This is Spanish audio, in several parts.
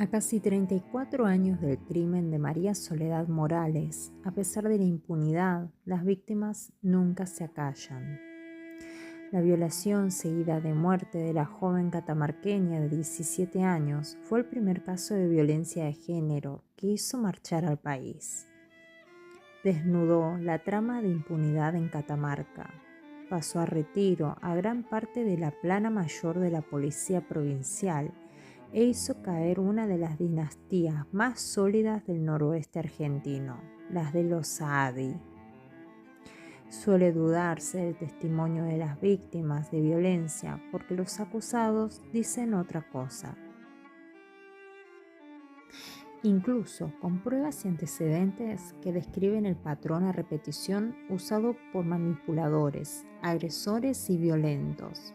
A casi 34 años del crimen de María Soledad Morales, a pesar de la impunidad, las víctimas nunca se acallan. La violación seguida de muerte de la joven catamarqueña de 17 años fue el primer caso de violencia de género que hizo marchar al país. Desnudó la trama de impunidad en Catamarca, pasó a retiro a gran parte de la plana mayor de la policía provincial e hizo caer una de las dinastías más sólidas del noroeste argentino, las de los Saadi. Suele dudarse del testimonio de las víctimas de violencia porque los acusados dicen otra cosa. Incluso con pruebas y antecedentes que describen el patrón a repetición usado por manipuladores, agresores y violentos.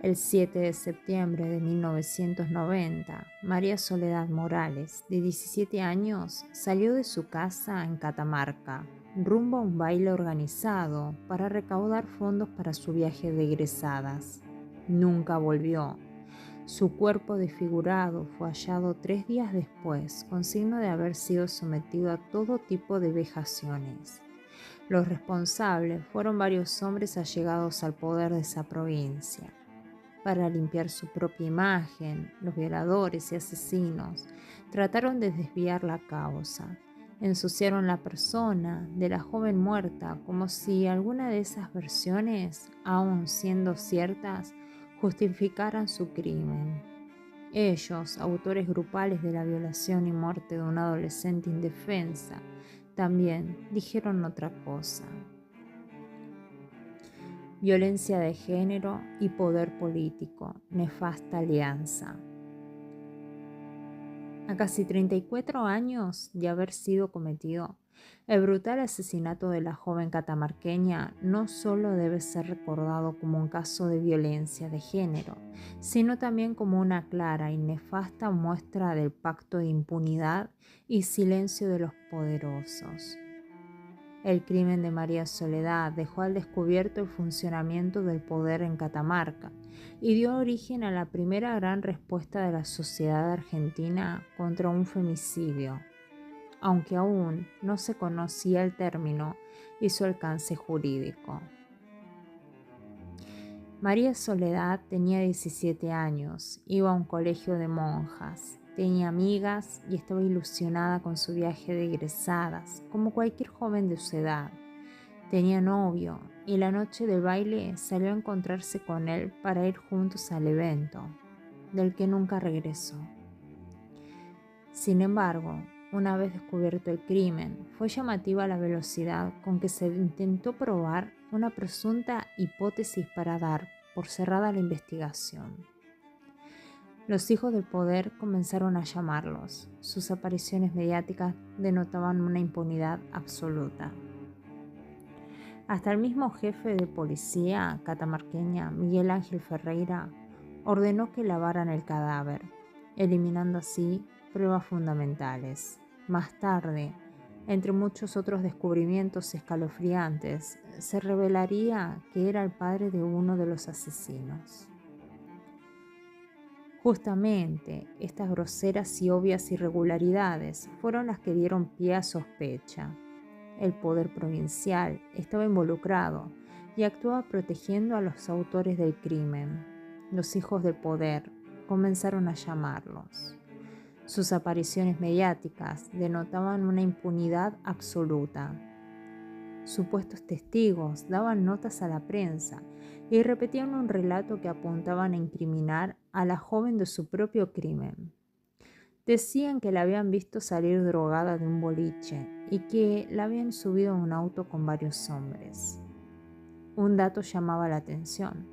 El 7 de septiembre de 1990, María Soledad Morales, de 17 años, salió de su casa en Catamarca, rumbo a un baile organizado para recaudar fondos para su viaje de egresadas. Nunca volvió. Su cuerpo desfigurado fue hallado 3 días después, con signo de haber sido sometido a todo tipo de vejaciones. Los responsables fueron varios hombres allegados al poder de esa provincia. Para limpiar su propia imagen, los violadores y asesinos trataron de desviar la causa. Ensuciaron la persona de la joven muerta como si alguna de esas versiones, aun siendo ciertas, justificaran su crimen. Ellos, autores grupales de la violación y muerte de una adolescente indefensa, también dijeron otra cosa. Violencia de género y poder político, nefasta alianza. A casi 34 años de haber sido cometido, el brutal asesinato de la joven catamarqueña no solo debe ser recordado como un caso de violencia de género, sino también como una clara y nefasta muestra del pacto de impunidad y silencio de los poderosos. El crimen de María Soledad dejó al descubierto el funcionamiento del poder en Catamarca y dio origen a la primera gran respuesta de la sociedad argentina contra un femicidio, aunque aún no se conocía el término y su alcance jurídico. María Soledad tenía 17 años, iba a un colegio de monjas, tenía amigas y estaba ilusionada con su viaje de egresadas, como cualquier joven de su edad. Tenía novio y la noche del baile salió a encontrarse con él para ir juntos al evento, del que nunca regresó. Sin embargo, una vez descubierto el crimen, fue llamativa la velocidad con que se intentó probar una presunta hipótesis para dar por cerrada la investigación. Los hijos del poder comenzaron a llamarlos. Sus apariciones mediáticas denotaban una impunidad absoluta. Hasta el mismo jefe de policía catamarqueña, Miguel Ángel Ferreira, ordenó que lavaran el cadáver, eliminando así pruebas fundamentales. Más tarde, entre muchos otros descubrimientos escalofriantes, se revelaría que era el padre de uno de los asesinos. Justamente, estas groseras y obvias irregularidades fueron las que dieron pie a sospecha. El poder provincial estaba involucrado y actuaba protegiendo a los autores del crimen. Los hijos del poder comenzaron a llamarlos. Sus apariciones mediáticas denotaban una impunidad absoluta. Supuestos testigos daban notas a la prensa y repetían un relato que apuntaban a incriminar a la joven de su propio crimen. Decían que la habían visto salir drogada de un boliche y que la habían subido a un auto con varios hombres. Un dato llamaba la atención.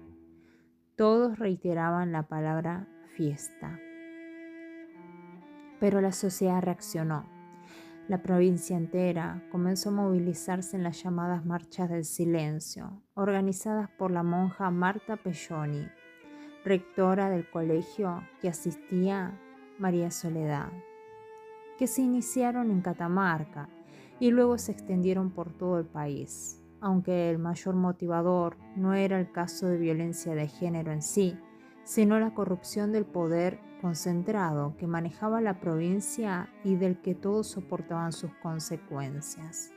Todos reiteraban la palabra fiesta. Pero la sociedad reaccionó. La provincia entera comenzó a movilizarse en las llamadas marchas del silencio, organizadas por la monja Marta Pelloni, rectora del colegio que asistía María Soledad, que se iniciaron en Catamarca y luego se extendieron por todo el país. Aunque el mayor motivador no era el caso de violencia de género en sí, sino la corrupción del poder concentrado que manejaba la provincia y del que todos soportaban sus consecuencias.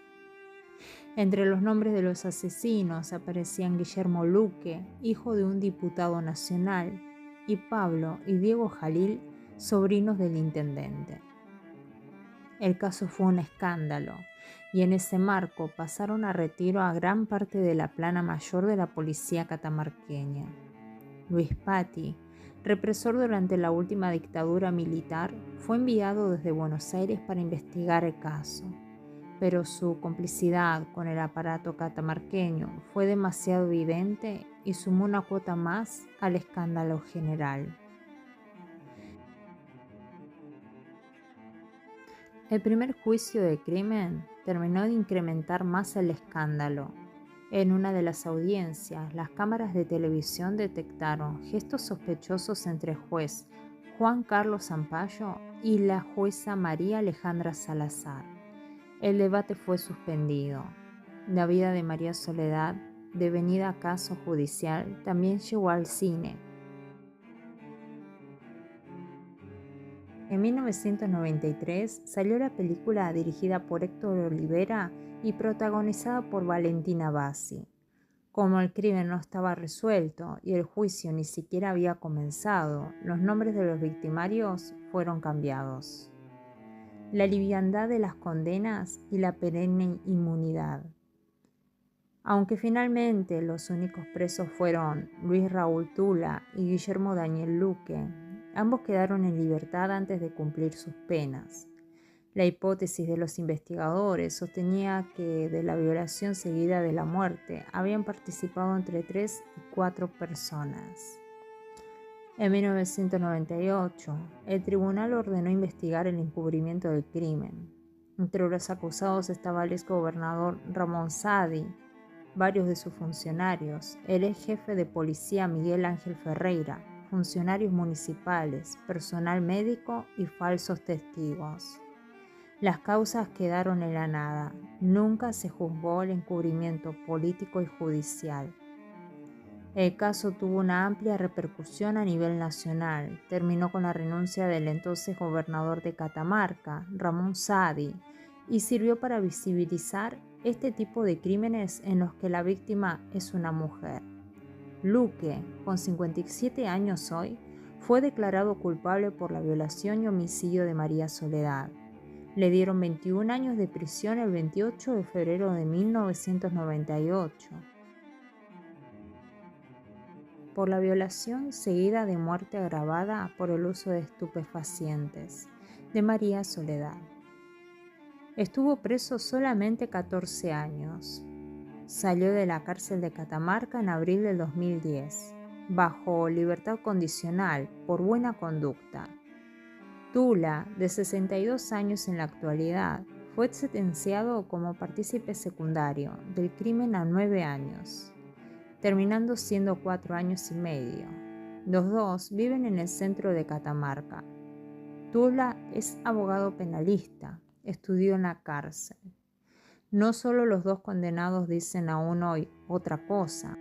Entre los nombres de los asesinos aparecían Guillermo Luque, hijo de un diputado nacional, y Pablo y Diego Jalil, sobrinos del intendente. El caso fue un escándalo, y en ese marco pasaron a retiro a gran parte de la plana mayor de la policía catamarqueña. Luis Patti, represor durante la última dictadura militar, fue enviado desde Buenos Aires para investigar el caso, pero su complicidad con el aparato catamarqueño fue demasiado evidente y sumó una cuota más al escándalo general. El primer juicio de crimen terminó de incrementar más el escándalo. En una de las audiencias, las cámaras de televisión detectaron gestos sospechosos entre el juez Juan Carlos Zampayo y la jueza María Alejandra Salazar. El debate fue suspendido. La vida de María Soledad, devenida caso judicial, también llegó al cine. En 1993 salió la película dirigida por Héctor Olivera y protagonizada por Valentina Bassi. Como el crimen no estaba resuelto y el juicio ni siquiera había comenzado, los nombres de los victimarios fueron cambiados. La liviandad de las condenas y la perenne inmunidad. Aunque finalmente los únicos presos fueron Luis Raúl Tula y Guillermo Daniel Luque, ambos quedaron en libertad antes de cumplir sus penas. La hipótesis de los investigadores sostenía que de la violación seguida de la muerte habían participado entre 3 y 4 personas. En 1998, el tribunal ordenó investigar el encubrimiento del crimen. Entre los acusados estaba el exgobernador Ramón Saadi, varios de sus funcionarios, el ex jefe de policía Miguel Ángel Ferreira, funcionarios municipales, personal médico y falsos testigos. Las causas quedaron en la nada. Nunca se juzgó el encubrimiento político y judicial. El caso tuvo una amplia repercusión a nivel nacional. Terminó con la renuncia del entonces gobernador de Catamarca, Ramón Saadi, y sirvió para visibilizar este tipo de crímenes en los que la víctima es una mujer. Luque, con 57 años hoy, fue declarado culpable por la violación y homicidio de María Soledad. Le dieron 21 años de prisión el 28 de febrero de 1998 por la violación seguida de muerte agravada por el uso de estupefacientes de María Soledad. Estuvo preso solamente 14 años. Salió de la cárcel de Catamarca en abril del 2010, bajo libertad condicional por buena conducta. Tula, de 62 años en la actualidad, fue sentenciado como partícipe secundario del crimen a 9 años, terminando siendo 4 años y medio. Los dos viven en el centro de Catamarca. Tula es abogado penalista, estudió en la cárcel. No solo los dos condenados dicen aún hoy otra cosa.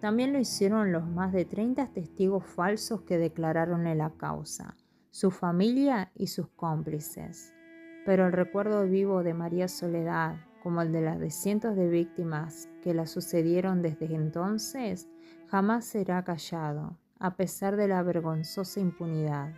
También lo hicieron los más de 30 testigos falsos que declararon en la causa, su familia y sus cómplices. Pero el recuerdo vivo de María Soledad, como el de las de cientos de víctimas que la sucedieron desde entonces, jamás será callado, a pesar de la vergonzosa impunidad.